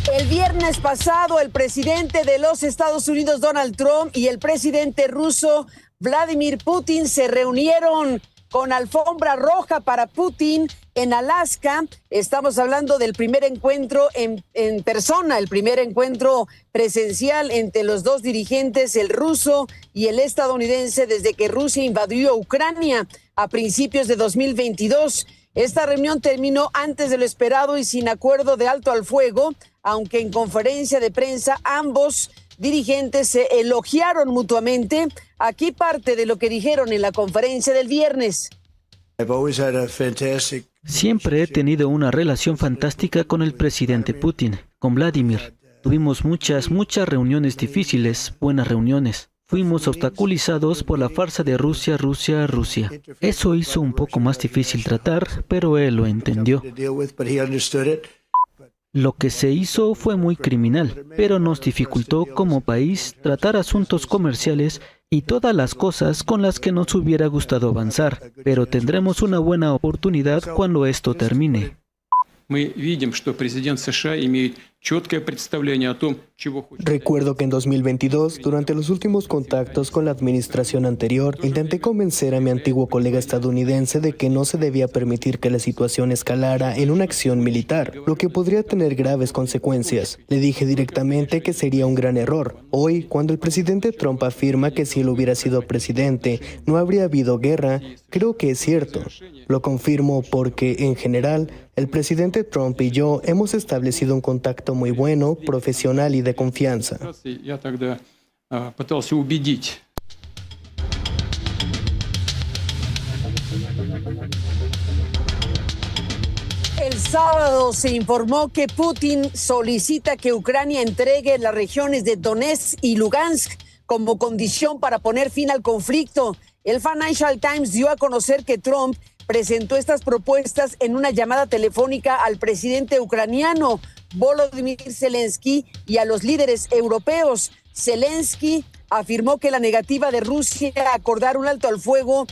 El viernes pasado, el presidente de los Estados Unidos, Donald Trump, y el presidente ruso, Vladimir Putin, se reunieron con alfombra roja para Putin en Alaska. Estamos hablando del primer encuentro en persona, el primer encuentro presencial entre los dos dirigentes, el ruso y el estadounidense, desde que Rusia invadió Ucrania a principios de 2022. Esta reunión terminó antes de lo esperado y sin acuerdo de alto al fuego, aunque en conferencia de prensa ambos dirigentes se elogiaron mutuamente. Aquí parte de lo que dijeron en la conferencia del viernes. Siempre he tenido una relación fantástica con el presidente Putin, con Vladimir. Tuvimos muchas reuniones difíciles, buenas reuniones. Fuimos obstaculizados por la farsa de Rusia. Eso hizo un poco más difícil tratar, pero él lo entendió. Lo que se hizo fue muy criminal, pero nos dificultó como país tratar asuntos comerciales y todas las cosas con las que nos hubiera gustado avanzar, pero tendremos una buena oportunidad cuando esto termine. Recuerdo que en 2022, durante los últimos contactos con la administración anterior, intenté convencer a mi antiguo colega estadounidense de que no se debía permitir que la situación escalara en una acción militar, lo que podría tener graves consecuencias. Le dije directamente que sería un gran error. Hoy, cuando el presidente Trump afirma que si él hubiera sido presidente, no habría habido guerra, creo que es cierto. Lo confirmo porque, en general, el presidente Trump y yo hemos establecido un contacto muy bueno, profesional y de confianza. El sábado se informó que Putin solicita que Ucrania entregue las regiones de Donetsk y Lugansk como condición para poner fin al conflicto. El Financial Times dio a conocer que Trump presentó estas propuestas en una llamada telefónica al presidente ucraniano Volodymyr Zelensky y a los líderes europeos. Zelensky afirmó que la negativa de Rusia a acordar un alto al fuego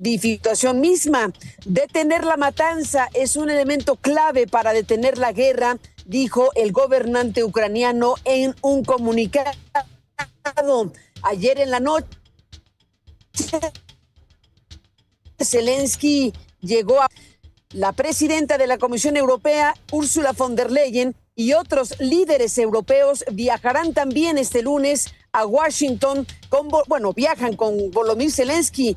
situación misma. Detener la matanza es un elemento clave para detener la guerra, dijo el gobernante ucraniano en un comunicado. Ayer en la noche, Zelensky llegó a la presidenta de la Comisión Europea, Ursula von der Leyen, y otros líderes europeos viajarán también este lunes a Washington. Viajan con Volodymyr Zelensky.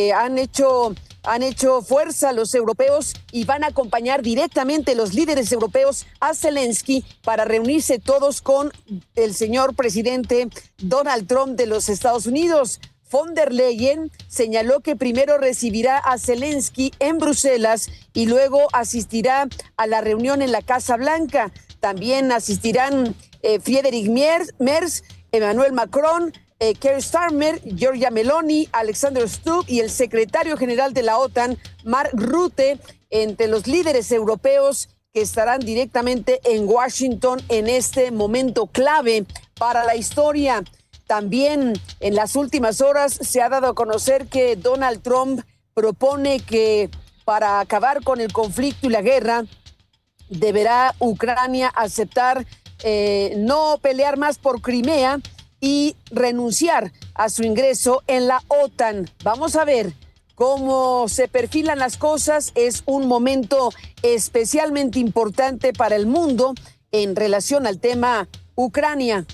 Han hecho fuerza los europeos y van a acompañar directamente los líderes europeos a Zelensky para reunirse todos con el señor presidente Donald Trump de los Estados Unidos. Von der Leyen señaló que primero recibirá a Zelensky en Bruselas y luego asistirá a la reunión en la Casa Blanca. También asistirán Friedrich Merz, Emmanuel Macron, Keir Starmer, Giorgia Meloni, Alexander Stubb y el secretario general de la OTAN, Mark Rutte, entre los líderes europeos que estarán directamente en Washington en este momento clave para la historia. También en las últimas horas se ha dado a conocer que Donald Trump propone que para acabar con el conflicto y la guerra deberá Ucrania aceptar no pelear más por Crimea y renunciar a su ingreso en la OTAN. Vamos a ver cómo se perfilan las cosas. Es un momento especialmente importante para el mundo en relación al tema Ucrania.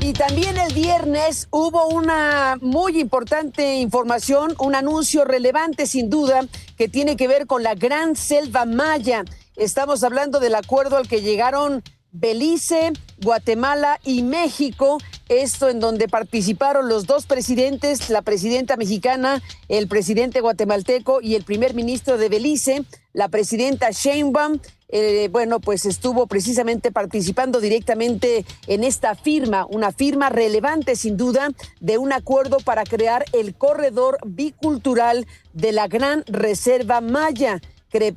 Y también el viernes hubo una muy importante información, un anuncio relevante sin duda que tiene que ver con la Gran Selva Maya. Estamos hablando del acuerdo al que llegaron Belice, Guatemala y México, esto en donde participaron los dos presidentes, la presidenta mexicana, el presidente guatemalteco y el primer ministro de Belice, la presidenta Sheinbaum. Pues estuvo precisamente participando directamente en esta firma, una firma relevante sin duda de un acuerdo para crear el corredor bicultural de la Gran Reserva Maya, que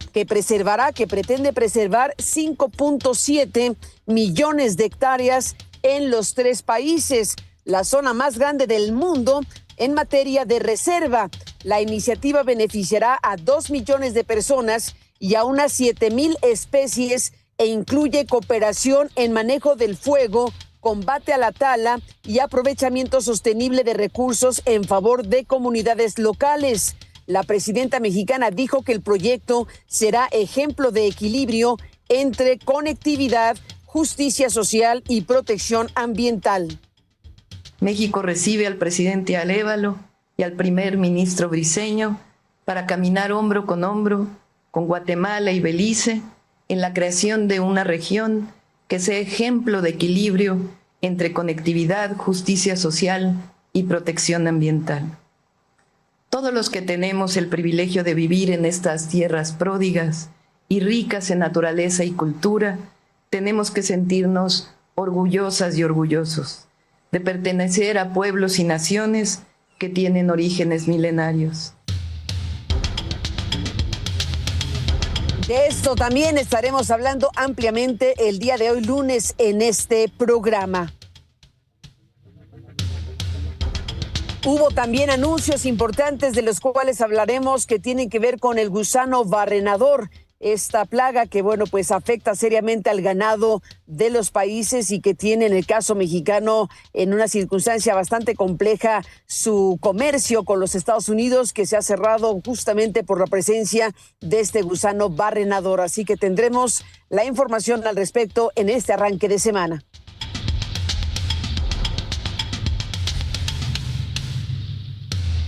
pretende preservar 5.7 millones de hectáreas en los tres países. la zona más grande del mundo en materia de reserva. La iniciativa beneficiará a 2 millones de personas y a unas 7,000 especies e incluye cooperación en manejo del fuego, combate a la tala y aprovechamiento sostenible de recursos en favor de comunidades locales. La presidenta mexicana dijo que el proyecto será ejemplo de equilibrio entre conectividad, justicia social y protección ambiental. México recibe al presidente Arévalo y al primer ministro Briceño para caminar hombro con Guatemala y Belice en la creación de una región que sea ejemplo de equilibrio entre conectividad, justicia social y protección ambiental. Todos los que tenemos el privilegio de vivir en estas tierras pródigas y ricas en naturaleza y cultura, tenemos que sentirnos orgullosas y orgullosos de pertenecer a pueblos y naciones que tienen orígenes milenarios. De esto también estaremos hablando ampliamente el día de hoy, lunes, en este programa. Hubo también anuncios importantes de los cuales hablaremos que tienen que ver con el gusano barrenador. Esta plaga que, pues afecta seriamente al ganado de los países y que tiene, en el caso mexicano, en una circunstancia bastante compleja, su comercio con los Estados Unidos, que se ha cerrado justamente por la presencia de este gusano barrenador. Así que tendremos la información al respecto en este arranque de semana.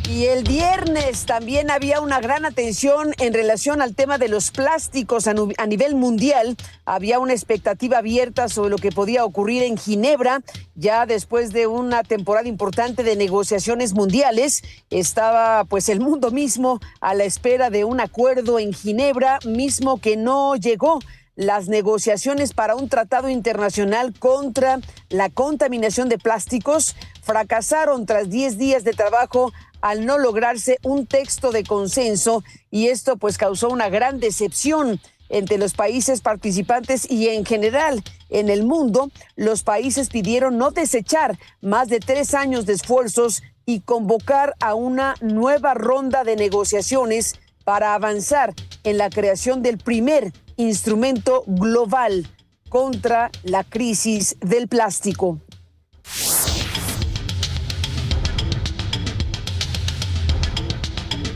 Y el viernes también había una gran atención en relación al tema de los plásticos a nivel mundial. Había una expectativa abierta sobre lo que podía ocurrir en Ginebra. Ya después de una temporada importante de negociaciones mundiales, estaba pues el mundo mismo a la espera de un acuerdo en Ginebra, mismo que no llegó. Las negociaciones para un tratado internacional contra la contaminación de plásticos fracasaron tras 10 días de trabajo al no lograrse un texto de consenso, y esto pues causó una gran decepción entre los países participantes y en general en el mundo. Los países pidieron no desechar más de 3 años de esfuerzos y convocar a una nueva ronda de negociaciones para avanzar en la creación del primer instrumento global contra la crisis del plástico.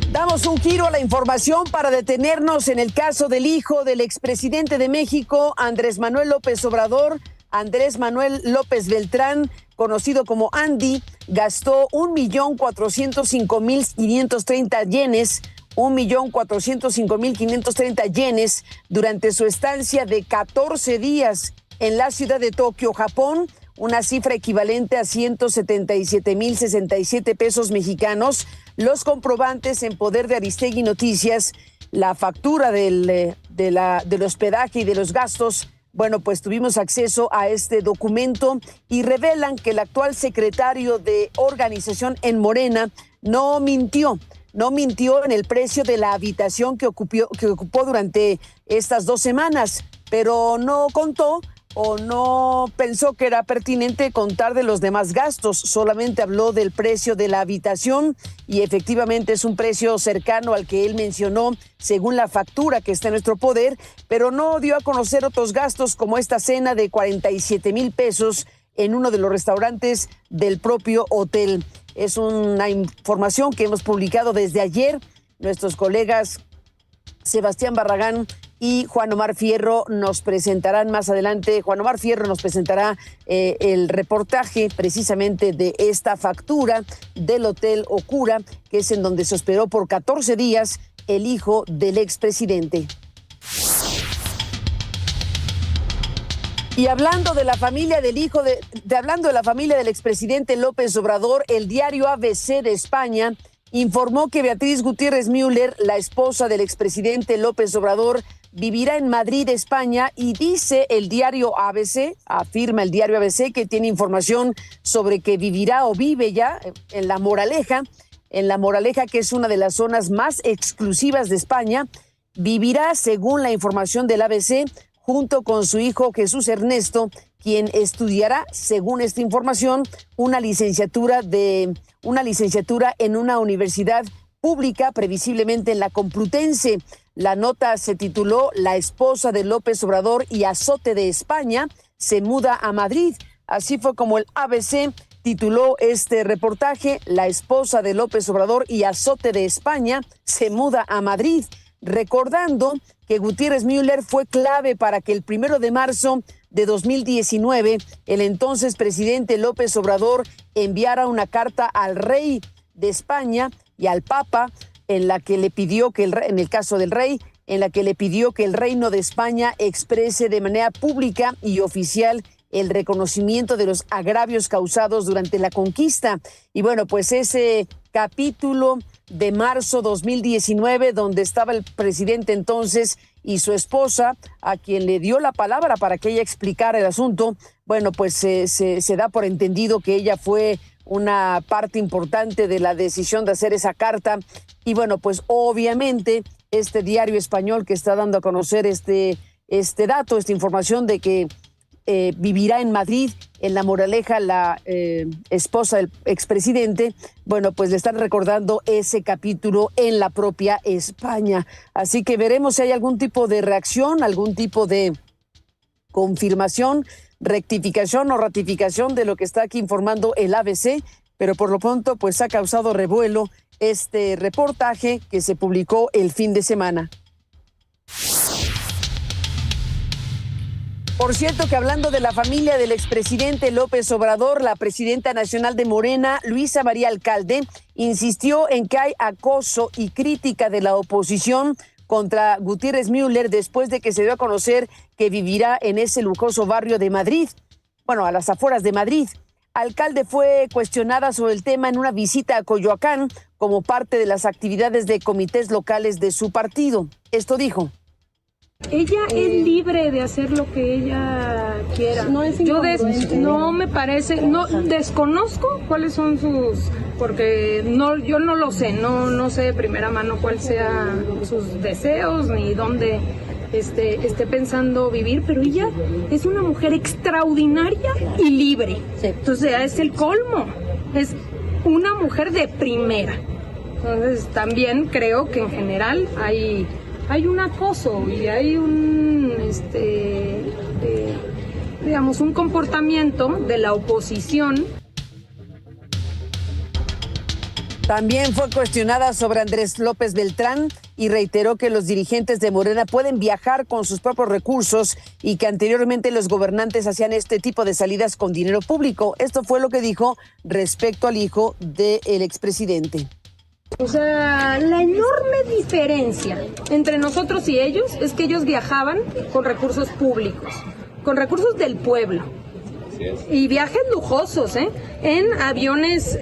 Damos un giro a la información para detenernos en el caso del hijo del expresidente de México, Andrés Manuel López Obrador. Andrés Manuel López Beltrán, conocido como Andy, gastó 1,405,530 yenes, 1,405,530 yenes durante su estancia de 14 días en la ciudad de Tokio, Japón, una cifra equivalente a 177,067 pesos mexicanos. Los comprobantes en poder de Aristegui Noticias, la factura del hospedaje y de los gastos, pues tuvimos acceso a este documento y revelan que el actual secretario de organización en Morena no mintió en el precio de la habitación que ocupó durante estas 2 semanas, pero no contó o no pensó que era pertinente contar de los demás gastos. Solamente habló del precio de la habitación y efectivamente es un precio cercano al que él mencionó según la factura que está en nuestro poder, pero no dio a conocer otros gastos como esta cena de 47,000 pesos en uno de los restaurantes del propio hotel. Es una información que hemos publicado desde ayer. Nuestros colegas Sebastián Barragán y Juan Omar Fierro nos presentarán más adelante. Juan Omar Fierro nos presentará el reportaje precisamente de esta factura del Hotel Okura, que es en donde se hospedó por 14 días el hijo del expresidente. Y hablando de la familia del hablando de la familia del expresidente López Obrador, el diario ABC de España informó que Beatriz Gutiérrez Müller, la esposa del expresidente López Obrador, vivirá en Madrid, España, y dice el diario ABC, afirma el diario ABC que tiene información sobre que vivirá o vive ya en La Moraleja, que es una de las zonas más exclusivas de España. Vivirá, según la información del ABC, junto con su hijo Jesús Ernesto, quien estudiará, según esta información, una licenciatura en una universidad pública, previsiblemente en la Complutense. La nota se tituló La esposa de López Obrador y azote de España se muda a Madrid. Así fue como el ABC tituló este reportaje, La esposa de López Obrador y azote de España se muda a Madrid, recordando que Gutiérrez Müller fue clave para que el 1 de marzo de 2019 el entonces presidente López Obrador enviara una carta al rey de España y al Papa en la que le pidió que en el caso del rey, en la que le pidió que el Reino de España exprese de manera pública y oficial el reconocimiento de los agravios causados durante la conquista. Y bueno, pues ese capítulo de marzo 2019, donde estaba el presidente entonces y su esposa, a quien le dio la palabra para que ella explicara el asunto, bueno, pues se da por entendido que ella fue una parte importante de la decisión de hacer esa carta. Y bueno, pues obviamente este diario español que está dando a conocer este dato, esta información de que vivirá en Madrid, en La Moraleja, la esposa del expresidente, bueno, pues le están recordando ese capítulo en la propia España. Así que veremos si hay algún tipo de reacción, algún tipo de confirmación, rectificación o ratificación de lo que está aquí informando el ABC, pero por lo pronto pues ha causado revuelo este reportaje que se publicó el fin de semana. Por cierto que hablando de la familia del expresidente López Obrador, la presidenta nacional de Morena, Luisa María Alcalde, insistió en que hay acoso y crítica de la oposición contra Gutiérrez Müller después de que se dio a conocer que vivirá en ese lujoso barrio de Madrid, bueno, a las afueras de Madrid. Alcalde fue cuestionada sobre el tema en una visita a Coyoacán como parte de las actividades de comités locales de su partido. Esto dijo. Ella es libre de hacer lo que ella quiera. No me parece, no desconozco cuáles son porque yo no lo sé, no sé de primera mano cuáles sean sus deseos ni dónde esté pensando vivir, pero ella es una mujer extraordinaria y libre. Sí. Entonces es el colmo, es una mujer de primera. Entonces también creo que en general hay un acoso y hay un comportamiento de la oposición. También fue cuestionada sobre Andrés López Beltrán y reiteró que los dirigentes de Morena pueden viajar con sus propios recursos y que anteriormente los gobernantes hacían este tipo de salidas con dinero público. Esto fue lo que dijo respecto al hijo del expresidente. O sea, la enorme diferencia entre nosotros y ellos es que ellos viajaban con recursos públicos, con recursos del pueblo. Y viajes lujosos, en aviones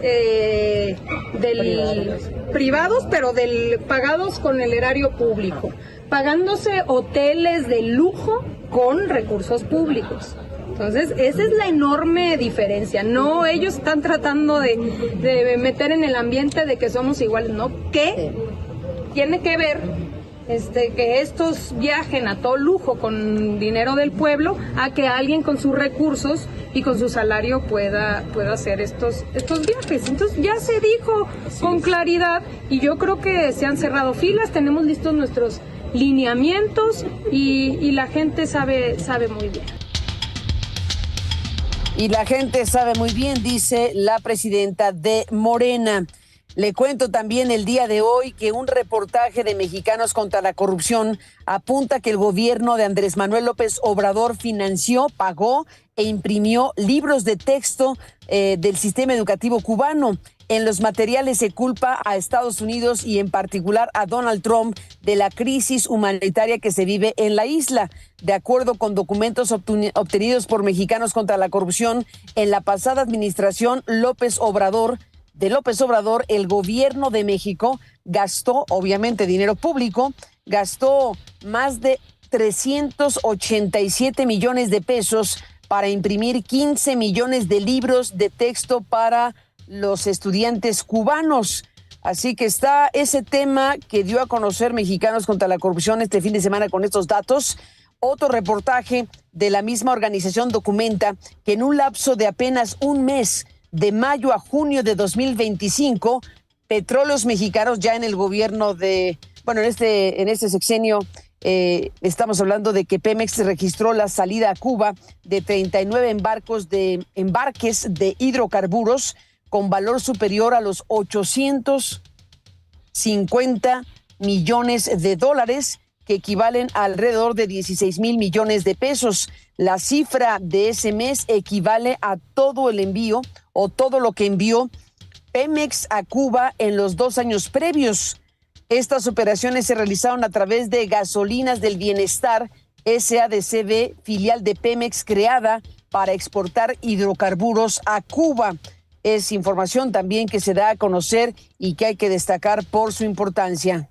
privados, pero pagados con el erario público, pagándose hoteles de lujo con recursos públicos. Entonces, esa es la enorme diferencia. No, ellos están tratando de meter en el ambiente de que somos iguales, no, que tiene que ver que estos viajen a todo lujo con dinero del pueblo a que alguien con sus recursos y con su salario pueda hacer estos viajes. Entonces ya se dijo con claridad y yo creo que se han cerrado filas, tenemos listos nuestros lineamientos y la gente sabe muy bien. Y la gente sabe muy bien, dice la presidenta de Morena. Le cuento también el día de hoy que un reportaje de Mexicanos contra la Corrupción apunta que el gobierno de Andrés Manuel López Obrador financió, pagó e imprimió libros de texto del sistema educativo cubano. En los materiales se culpa a Estados Unidos y en particular a Donald Trump de la crisis humanitaria que se vive en la isla. De acuerdo con documentos obtenidos por Mexicanos contra la Corrupción, en la pasada administración de López Obrador, el gobierno de México gastó, obviamente, dinero público, gastó más de 387 millones de pesos para imprimir 15 millones de libros de texto para los estudiantes cubanos. Así que está ese tema que dio a conocer Mexicanos contra la Corrupción este fin de semana con estos datos. Otro reportaje de la misma organización documenta que en un lapso de apenas un mes, de mayo a junio de 2025, Petróleos Mexicanos, ya en el gobierno de, bueno, en este sexenio, estamos hablando de que Pemex registró la salida a Cuba de 39 embarques de hidrocarburos con valor superior a los 850 millones de dólares, que equivalen a alrededor de 16,000 millones de pesos. La cifra de ese mes equivale a todo el envío o todo lo que envió Pemex a Cuba en los 2 años previos. Estas operaciones se realizaron a través de Gasolinas del Bienestar, SADCB, filial de Pemex creada para exportar hidrocarburos a Cuba. Es información también que se da a conocer y que hay que destacar por su importancia.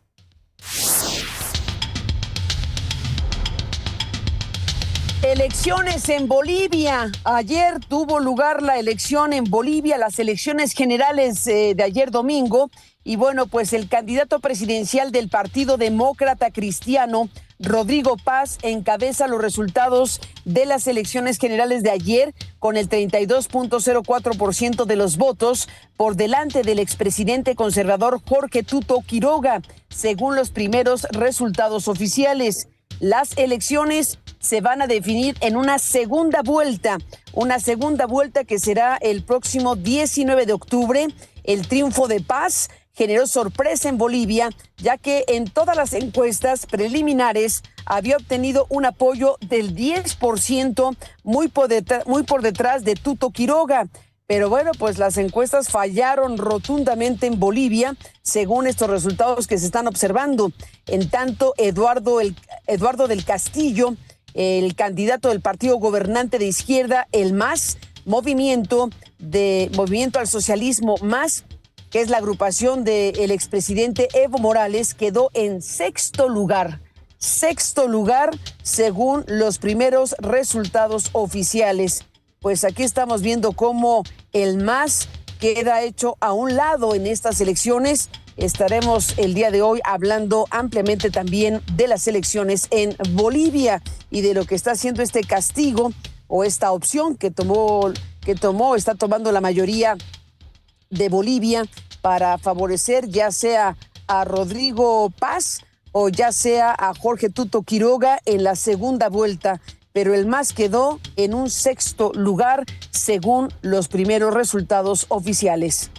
Elecciones en Bolivia. Ayer tuvo lugar la elección en Bolivia, las elecciones generales de ayer domingo. Y bueno, pues el candidato presidencial del Partido Demócrata Cristiano, Rodrigo Paz, encabeza los resultados de las elecciones generales de ayer con el 32.04% de los votos, por delante del expresidente conservador Jorge Tuto Quiroga, según los primeros resultados oficiales. Las elecciones se van a definir en una segunda vuelta que será el próximo 19 de octubre. El triunfo de Paz generó sorpresa en Bolivia, ya que en todas las encuestas preliminares había obtenido un apoyo del 10%, muy por detrás de Tuto Quiroga. Pero bueno, pues las encuestas fallaron rotundamente en Bolivia, según estos resultados que se están observando. En tanto, Eduardo del Castillo, el candidato del partido gobernante de izquierda, el MAS, Movimiento al Socialismo MAS, que es la agrupación del expresidente Evo Morales, quedó en sexto lugar según los primeros resultados oficiales. Pues aquí estamos viendo cómo el MAS queda hecho a un lado en estas elecciones. Estaremos el día de hoy hablando ampliamente también de las elecciones en Bolivia y de lo que está haciendo este castigo o esta opción que está tomando la mayoría de Bolivia para favorecer ya sea a Rodrigo Paz o ya sea a Jorge Tuto Quiroga en la segunda vuelta. Pero el MAS quedó en un sexto lugar según los primeros resultados oficiales.